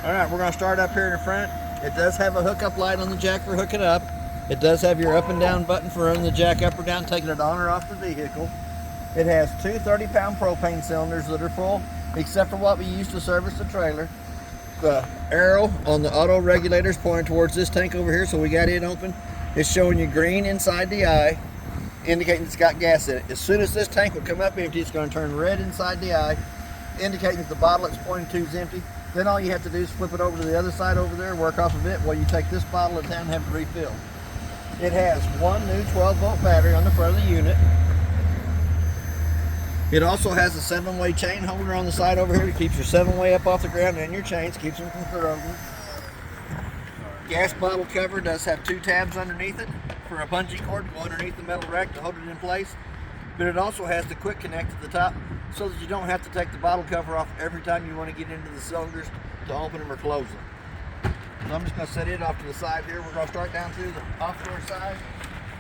All right, we're gonna start up here in the front. It does have a hookup light on the jack for hooking up. It does have your up and down button for running the jack up or down, taking it on or off the vehicle. It has two 30-pound propane cylinders that are full, except for what we use to service the trailer. The arrow on the auto regulator is pointing towards this tank over here, so we got it open. It's showing you green inside the eye, indicating it's got gas in it. As soon as this tank will come up empty, it's going to turn red inside the eye, indicating that the bottle it's pointing to is empty. Then all you have to do is flip it over to the other side over there, work off of it while you take this bottle of down and have it refilled. It has one new 12-volt battery on the front of the unit. It also has a 7-way chain holder on the side over here that keeps your 7-way up off the ground and your chains, keeps them from corroding. Gas bottle cover does have two tabs underneath it for a bungee cord to go underneath the metal rack to hold it in place. But it also has the quick connect at the top so that you don't have to take the bottle cover off every time you want to get into the cylinders to open them or close them. So I'm just going to set it off to the side here. We're going to start down through the off-door side.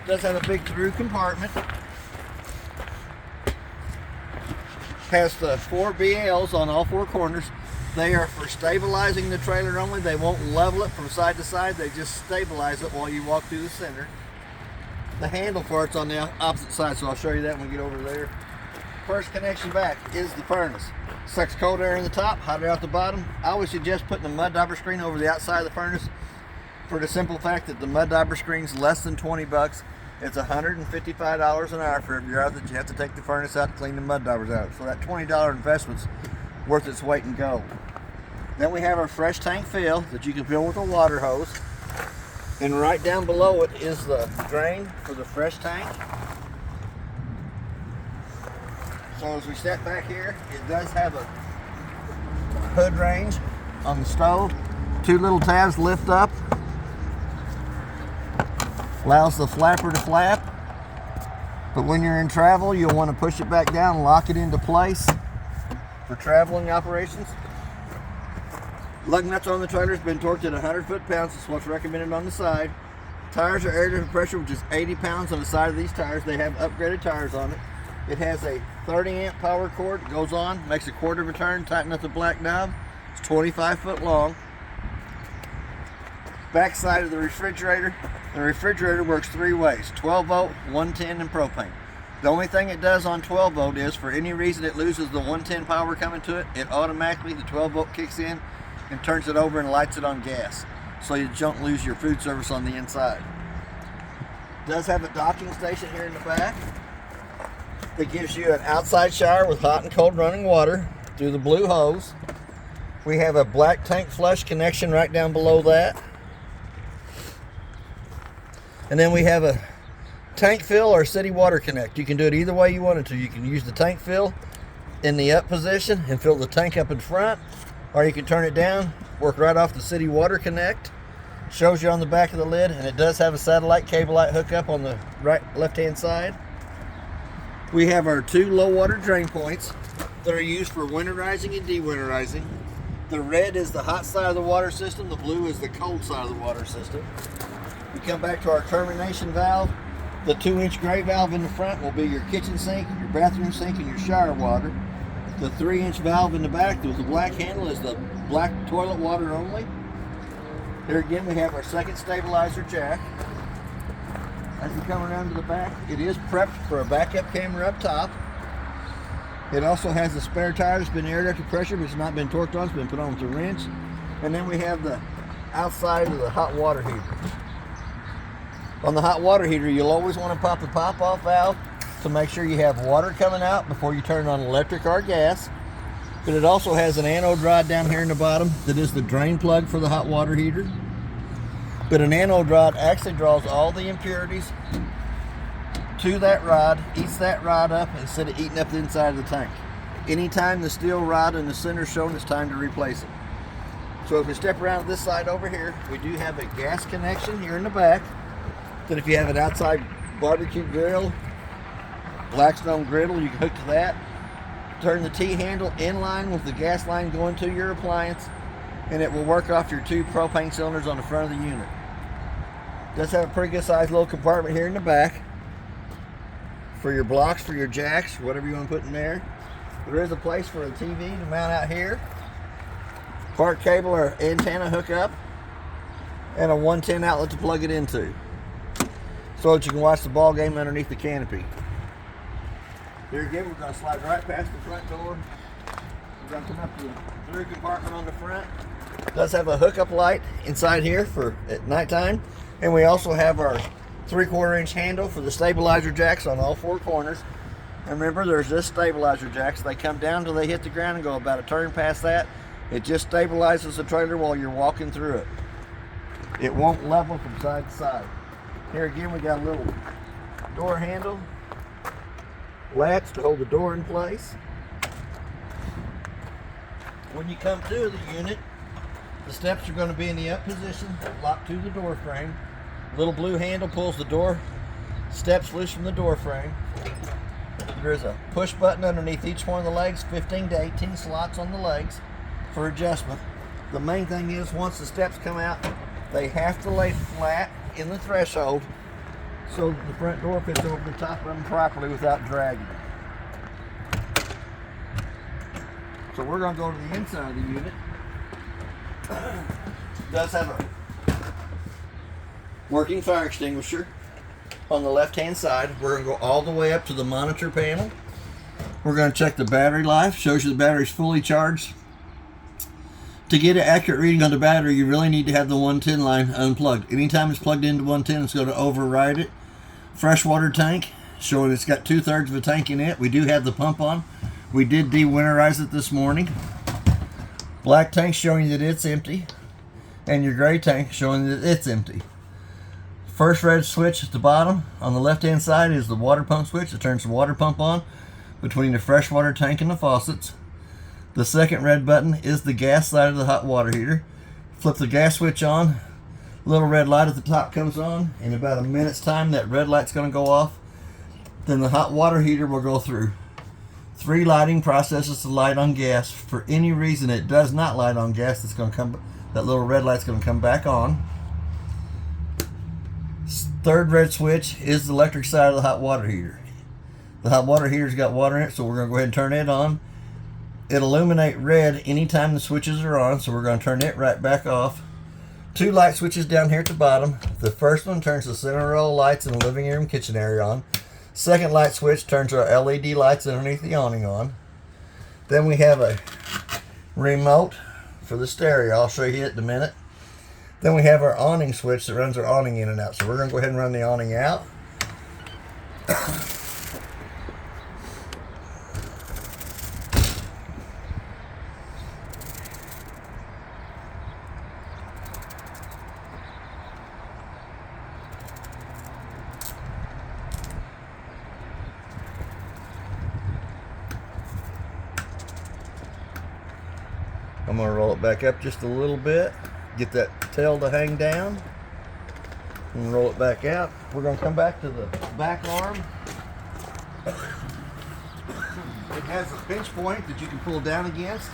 It does have a big through compartment. Has the 4 BALs on all 4 corners. They are for stabilizing the trailer only. They won't level it from side to side. They just stabilize it while you walk through the center. The handle for it's on the opposite side, so I'll show you that when we get over there. First connection back is the furnace. Sucks cold air in the top, hot air out the bottom. I always suggest putting the mud dauber screen over the outside of the furnace for the simple fact that the mud dauber screen's less than 20 bucks. It's $155 an hour for every hour that you have to take the furnace out to clean the mud daubers out. So that $20 investment's worth its weight in gold. Then we have our fresh tank fill that you can fill with a water hose. And right down below it is the drain for the fresh tank. So as we step back here, it does have a hood range on the stove. 2 little tabs lift up. Allows the flapper to flap. But when you're in travel, you'll want to push it back down and lock it into place for traveling operations. Lug nuts on the trailer has been torqued at 100 foot-pounds. That's what's recommended on the side. Tires are air different pressure, which is 80 pounds on the side of these tires. They have upgraded tires on it. It has a 30-amp power cord. It goes on, makes a quarter of a turn, tighten up the black knob. It's 25 foot long. Back side of the refrigerator. The refrigerator works 3 ways: 12 volt, 110, and propane. The only thing it does on 12 volt is, for any reason it loses the 110 power coming to it, it automatically, the 12 volt kicks in and turns it over and lights it on gas, so you don't lose your food service on the inside. It does have a docking station here in the back that gives you an outside shower with hot and cold running water through the blue hose. We have a black tank flush connection right down below that. And then we have a tank fill or city water connect. You can do it either way you wanted to. You can use the tank fill in the up position and fill the tank up in front, or you can turn it down, work right off the city water connect. Shows you on the back of the lid, and it does have a satellite cable light hookup on the left-hand side. We have our 2 low water drain points that are used for winterizing and dewinterizing. The red is the hot side of the water system. The blue is the cold side of the water system. We come back to our termination valve. The 2-inch gray valve in the front will be your kitchen sink, your bathroom sink, and your shower water. The 3-inch valve in the back with the black handle is the black toilet water only. Here again we have our second stabilizer jack. As we come around to the back, it is prepped for a backup camera up top. It also has a spare tire that's been aired after pressure, but it's not been torqued on, it's been put on with a wrench. And then we have the outside of the hot water heater. On the hot water heater, you'll always want to pop the pop-off valve to make sure you have water coming out before you turn on electric or gas. But it also has an anode rod down here in the bottom that is the drain plug for the hot water heater. But an anode rod actually draws all the impurities to that rod, eats that rod up instead of eating up the inside of the tank. Anytime the steel rod in the center is shown, it's time to replace it. So if we step around this side over here, we do have a gas connection here in the back. That if you have an outside barbecue grill, Blackstone griddle, you can hook to that. Turn the T-handle in line with the gas line going to your appliance, and it will work off your 2 propane cylinders on the front of the unit. It does have a pretty good sized little compartment here in the back for your blocks, for your jacks, whatever you want to put in there. There is a place for a TV to mount out here. Park cable or antenna hookup, and a 110 outlet to plug it into, so that you can watch the ball game underneath the canopy. Here again, we're going to slide right past the front door. We're going to come up to the through compartment on the front. It does have a hookup light inside here for at nighttime, and we also have our 3/4 inch handle for the stabilizer jacks on all 4 corners. And remember, there's just stabilizer jacks. They come down till they hit the ground and go about a turn past that. It just stabilizes the trailer while you're walking through it. It won't level from side to side. Here again, we got a little door handle, latch to hold the door in place. When you come to the unit, the steps are going to be in the up position, locked to the door frame. Little blue handle pulls the door steps loose from the door frame. There's a push button underneath each one of the legs, 15 to 18 slots on the legs for adjustment. The main thing is, once the steps come out, they have to lay flat in the threshold so that the front door fits over the top of them properly without dragging. So we're going to go to the inside of the unit. It does have a working fire extinguisher on the left hand side. We're going to go all the way up to the monitor panel. We're going to check the battery life. Shows you the battery's fully charged. To get an accurate reading on the battery, you really need to have the 110 line unplugged. Anytime it's plugged into 110, it's going to override it. Freshwater tank, showing it's got 2/3 of a tank in it. We do have the pump on. We did de-winterize it this morning. Black tank showing that it's empty, and your gray tank showing that it's empty. First red switch at the bottom on the left hand side is the water pump switch. It turns the water pump on between the freshwater tank and the faucets. The second red button is the gas side of the hot water heater. Flip the gas switch on, little red light at the top comes on. In about a minute's time, that red light's going to go off. Then the hot water heater will go through 3 lighting processes to light on gas. For any reason it does not light on gas, it's going to come, that little red light's going to come back on. Third red switch is the electric side of the hot water heater. The hot water heater's got water in it, so we're going to go ahead and turn it on. It'll illuminate red anytime the switches are on, so we're going to turn it right back off. 2 light switches down here at the bottom. The first one turns the center row of lights in the living room kitchen area on. Second light switch turns our LED lights underneath the awning on. Then we have a remote for the stereo. I'll show you it in a minute. Then we have our awning switch that runs our awning in and out. So we're going to go ahead and run the awning out. I'm going to roll it back up just a little bit, get that tail to hang down, and roll it back out. We're going to come back to the back arm. It has a pinch point that you can pull down against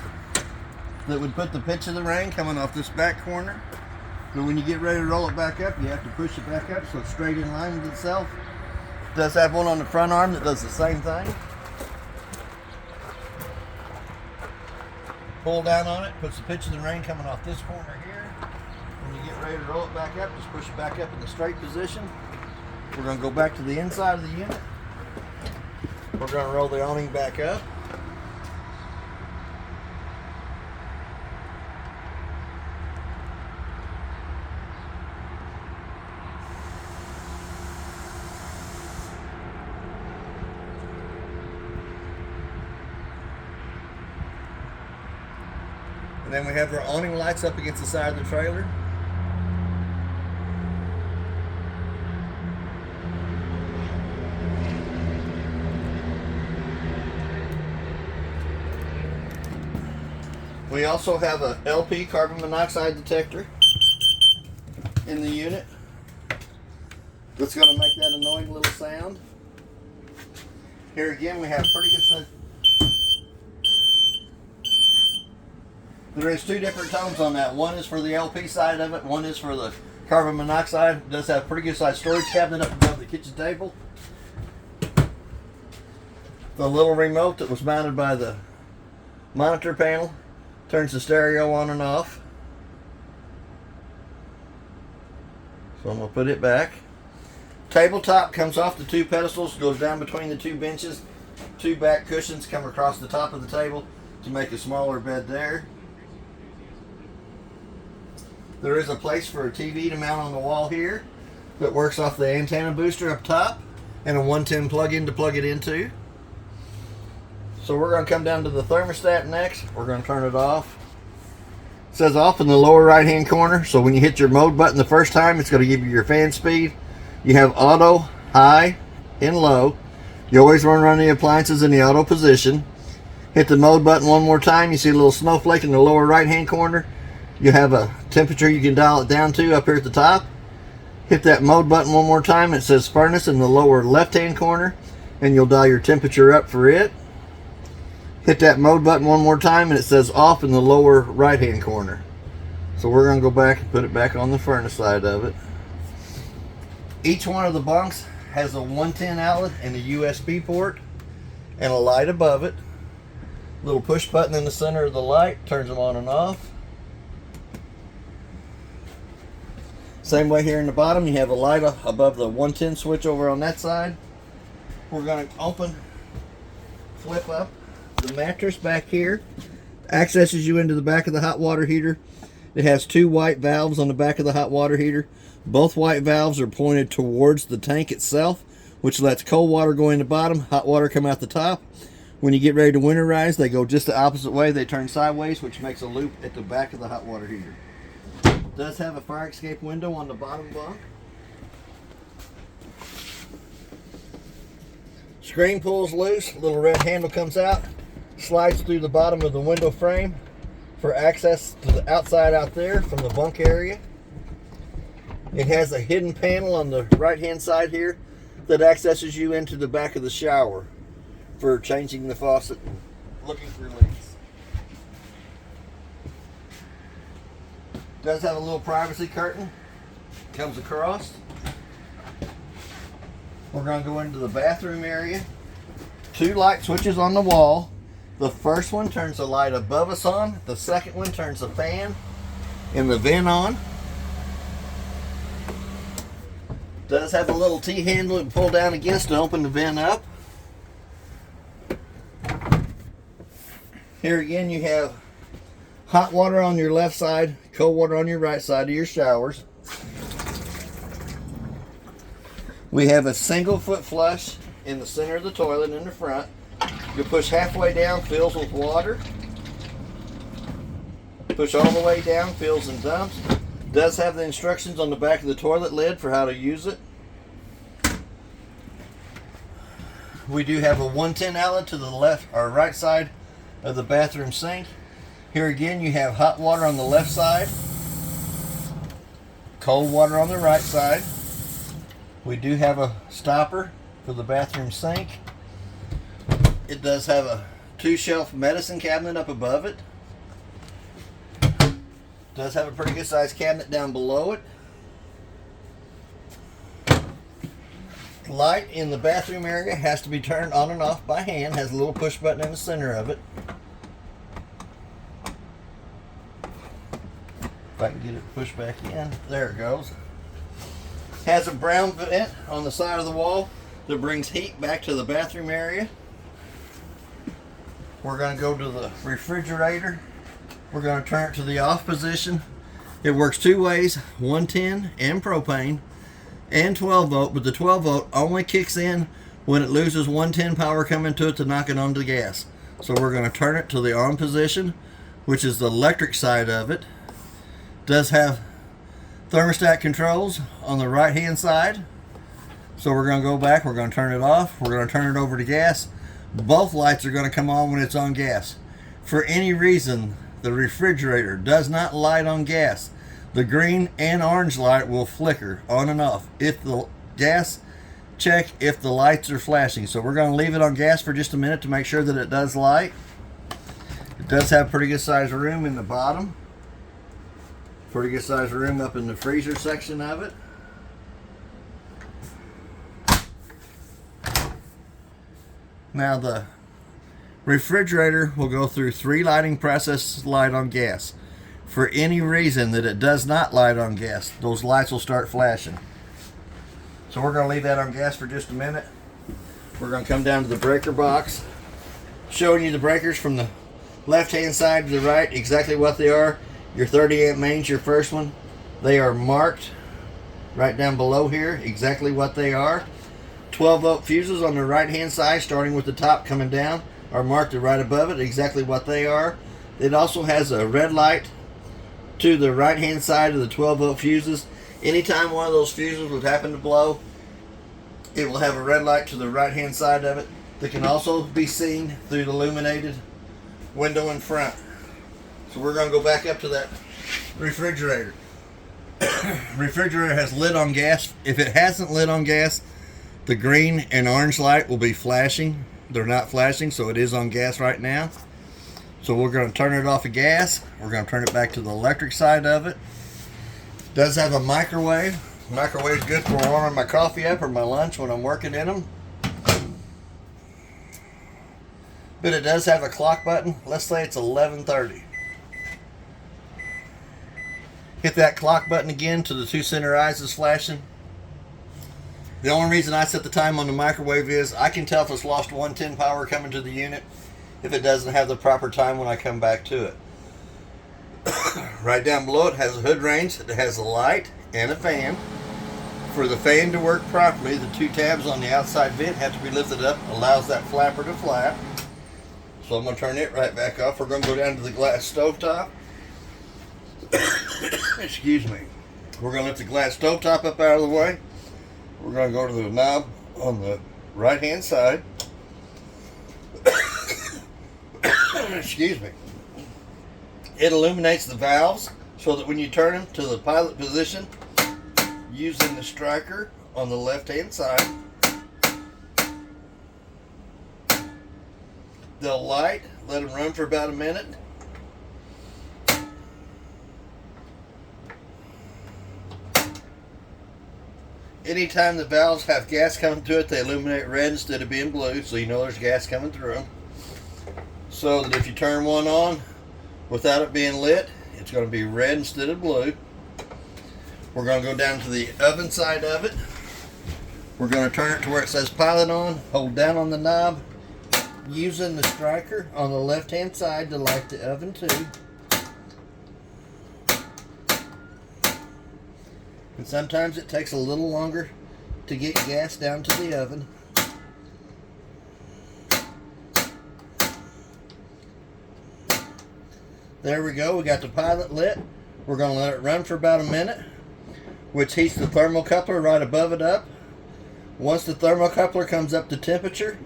that would put the pitch of the ring coming off this back corner. So when you get ready to roll it back up, you have to push it back up so it's straight in line with itself. It does have one on the front arm that does the same thing. Pull down on it, puts the pitch of the ring coming off this corner here. When you get ready to roll it back up, just push it back up in the straight position. We're going to go back to the inside of the unit. We're going to roll the awning back up. And then we have our awning lights up against the side of the trailer. We also have a LP carbon monoxide detector in the unit that's going to make that annoying little sound. Here again we have pretty good size. There is 2 different tones on that. One is for the LP side of it, one is for the carbon monoxide. It does have a pretty good sized storage cabinet up above the kitchen table. The little remote that was mounted by the monitor panel Turns the stereo on and off. So I'm going to put it back. Tabletop comes off the 2 pedestals, goes down between the 2 benches. 2 back cushions come across the top of the table to make a smaller bed there. There is a place for a TV to mount on the wall here that works off the antenna booster up top and a 110 plug-in to plug it into. So we're going to come down to the thermostat next. We're going to turn it off. It says off in the lower right hand corner, so when you hit your mode button the first time, it's going to give you your fan speed. You have auto, high, and low. You always want to run the appliances in the auto position. Hit the mode button one more time. You see a little snowflake in the lower right hand corner. You have a temperature you can dial it down to up here at the top. Hit that mode button one more time. It says furnace in the lower left hand corner, and you'll dial your temperature up for it. Hit that mode button one more time and it says off in the lower right hand corner. So we're going to go back and put it back on the furnace side of it. Each one of the bunks has a 110 outlet and a USB port and a light above it. Little push button in the center of the light turns them on and off. Same way here in the bottom, you have a light above the 110 switch over on that side. We're going to flip up the mattress back here. Accesses you into the back of the hot water heater. It has 2 white valves on the back of the hot water heater. Both white valves are pointed towards the tank itself, which lets cold water go in the bottom, hot water come out the top. When you get ready to winterize, they go just the opposite way. They turn sideways, which makes a loop at the back of the hot water heater. It does have a fire escape window on the bottom bunk. Screen pulls loose, little red handle comes out, slides through the bottom of the window frame for access to the outside out there from the bunk area. It has a hidden panel on the right hand side here that accesses you into the back of the shower for changing the faucet and looking for leaks. Does have a little privacy curtain, comes across. We're going to go into the bathroom area. 2 light switches on the wall. The first one turns the light above us on. The second one turns the fan and the vent on. Does have a little T-handle to pull down against to open the vent up. Here again you have hot water on your left side, cold water on your right side of your showers. We have a single foot flush in the center of the toilet in the front. You push halfway down, fills with water. Push all the way down, fills and dumps. Does have the instructions on the back of the toilet lid for how to use it. We do have a 110 outlet to the left or right side of the bathroom sink. Here again you have hot water on the left side, cold water on the right side. We do have a stopper for the bathroom sink. It does have a 2-shelf medicine cabinet up above it. Does have a pretty good sized cabinet down below it. Light in the bathroom area has to be turned on and off by hand. Has a little push button in the center of it. If I can get it pushed back in. There it goes. Has a brown vent on the side of the wall that brings heat back to the bathroom area. We're going to go to the refrigerator. We're going to turn it to the off position. It works 2 ways, 110 and propane and 12 volt, but the 12 volt only kicks in when it loses 110 power coming to it to knock it onto the gas. So we're going to turn it to the on position, which is the electric side of it. Does have thermostat controls on the right hand side. So we're going to go back, we're going to turn it off, we're going to turn it over to gas. Both lights are going to come on when it's on gas. For any reason, the refrigerator does not light on gas. The green and orange light will flicker on and off if the gas check if the lights are flashing. So we're going to leave it on gas for just a minute to make sure that it does light. It does have pretty good sized room in the bottom. Pretty good sized room up in the freezer section of it. Now the Refrigerator will go through 3 lighting processes to light on gas. For any reason that it does not light on gas, those lights will start flashing. So we're going to leave that on gas for just a minute. We're going to come down to the breaker box, showing you the breakers from the left hand side to the right, exactly what they are. Your 30 amp mains, your first one, they are marked right down below here, exactly what they are. 12 volt fuses on the right hand side, starting with the top coming down, are marked right above it, exactly what they are. It also has a red light to the right hand side of the 12 volt fuses. Anytime one of those fuses would happen to blow, it will have a red light to the right hand side of it that can also be seen through the illuminated window in front. So we're going to go back up to that refrigerator. Refrigerator has lit on gas. If it hasn't lit on gas, the green and orange light will be flashing. They're not flashing, so it is on gas right now. So we're going to turn it off of gas. We're going to turn it back to the electric side of it. It does have a microwave. Microwave is good for warming my coffee up or my lunch when I'm working in them. But it does have a clock button. Let's say it's 11:30. Hit that clock button again till the 2 center eyes is flashing. The only reason I set the time on the microwave is I can tell if it's lost 110 power coming to the unit if it doesn't have the proper time when I come back to it. Right down below it has a hood range. It has a light and a fan. For the fan to work properly, the 2 tabs on the outside vent have to be lifted up, allows that flapper to flap. So I'm going to turn it right back off. We're going to go down to the glass stovetop. Excuse me. We're going to lift the glass stovetop up out of the way. We're going to go to the knob on the right hand side. Excuse me. It illuminates the valves so that when you turn them to the pilot position, using the striker on the left hand side, they'll light, let them run for about a minute. Anytime the valves have gas coming through it, they illuminate red instead of being blue, so you know there's gas coming through them. So that if you turn one on without it being lit, it's going to be red instead of blue. We're going to go down to the oven side of it. We're going to turn it to where it says pilot on, hold down on the knob, using the striker on the left hand side to light the oven too. And sometimes it takes a little longer to get gas down to the oven. There we go, we got the pilot lit. We're going to let it run for about a minute, which heats the thermocoupler right above it up. Once the thermocoupler comes up to temperature,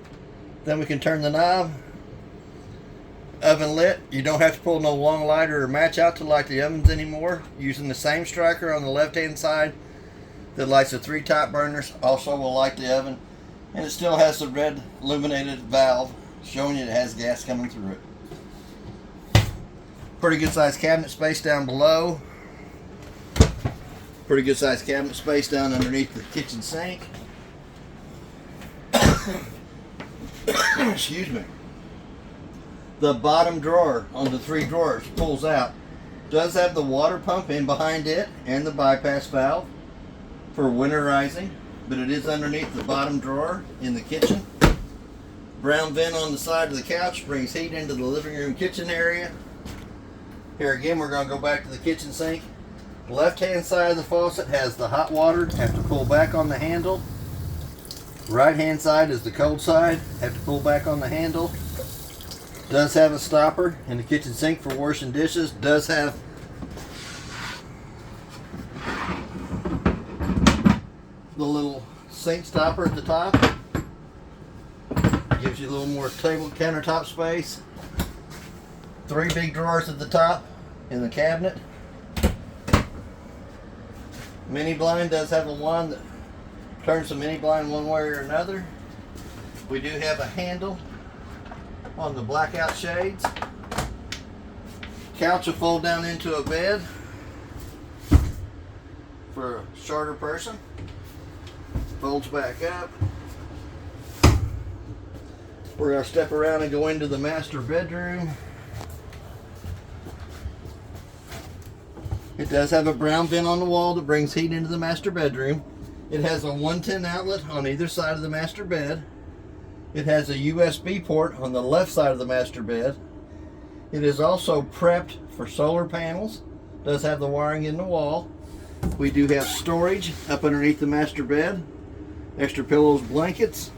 then we can turn the knob. Oven lit. You don't have to pull no long lighter or match out to light the ovens anymore. Using the same striker on the left hand side that lights the 3 top burners also will light the oven. And it still has the red illuminated valve showing you it has gas coming through it. Pretty good sized cabinet space down below. Pretty good sized cabinet space down underneath the kitchen sink. Excuse me. The bottom drawer on the 3 drawers pulls out. Does have the water pump in behind it and the bypass valve for winterizing, but it is underneath the bottom drawer in the kitchen. Brown vent on the side of the couch brings heat into the living room kitchen area. Here again, we're going to go back to the kitchen sink. The left hand side of the faucet has the hot water, have to pull back on the handle. Right hand side is the cold side, have to pull back on the handle. Does have a stopper in the kitchen sink for washing dishes. Does have the little sink stopper at the top. Gives you a little more table countertop space. 3 big drawers at the top in the cabinet. Mini blind does have a wand that turns the mini blind one way or another. We do have a handle on the blackout shades. Couch will fold down into a bed for a shorter person. Folds back up. We're going to step around and go into the master bedroom. It does have a brown vent on the wall that brings heat into the master bedroom. It has a 110 outlet on either side of the master bed. It has a USB port on the left side of the master bed. It is also prepped for solar panels. It does have the wiring in the wall. We do have storage up underneath the master bed. Extra pillows, blankets.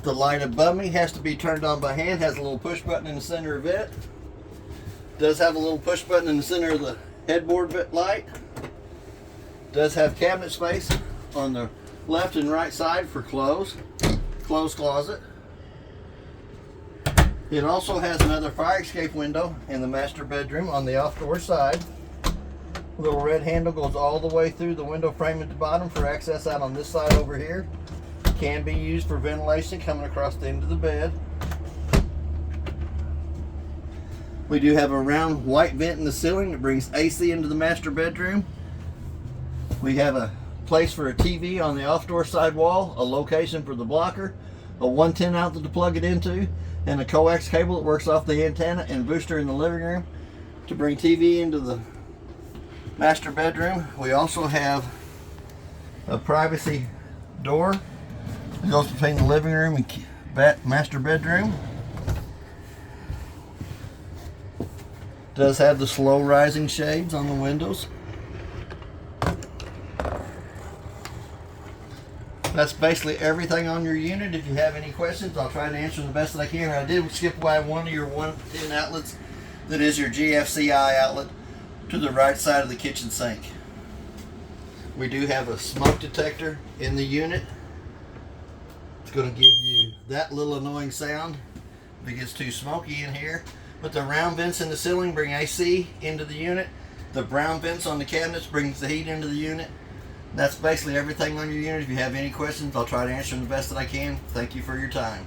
The light above me has to be turned on by hand. Has a little push button in the center of it. Does have a little push button in the center of the headboard light. Does have cabinet space on the left and right side for clothes. Clothes closet. It also has another fire escape window in the master bedroom on the off-door side. A little red handle goes all the way through the window frame at the bottom for access out on this side over here. Can be used for ventilation coming across the end of the bed. We do have a round white vent in the ceiling that brings AC into the master bedroom. We have a place for a TV on the off-door side wall, a location for the blocker, a 110 outlet to plug it into, and a coax cable that works off the antenna and booster in the living room to bring TV into the master bedroom. We also have a privacy door that goes between the living room and master bedroom. Does have the slow rising shades on the windows. That's basically everything on your unit. If you have any questions, I'll try to answer the best that I can. I did skip by one of your 110 outlets. That is your GFCI outlet to the right side of the kitchen sink. We do have a smoke detector in the unit. It's going to give you that little annoying sound if it gets too smoky in here. But the round vents in the ceiling bring AC into the unit. The brown vents on the cabinets brings the heat into the unit. That's basically everything on your unit. If you have any questions, I'll try to answer them the best that I can. Thank you for your time.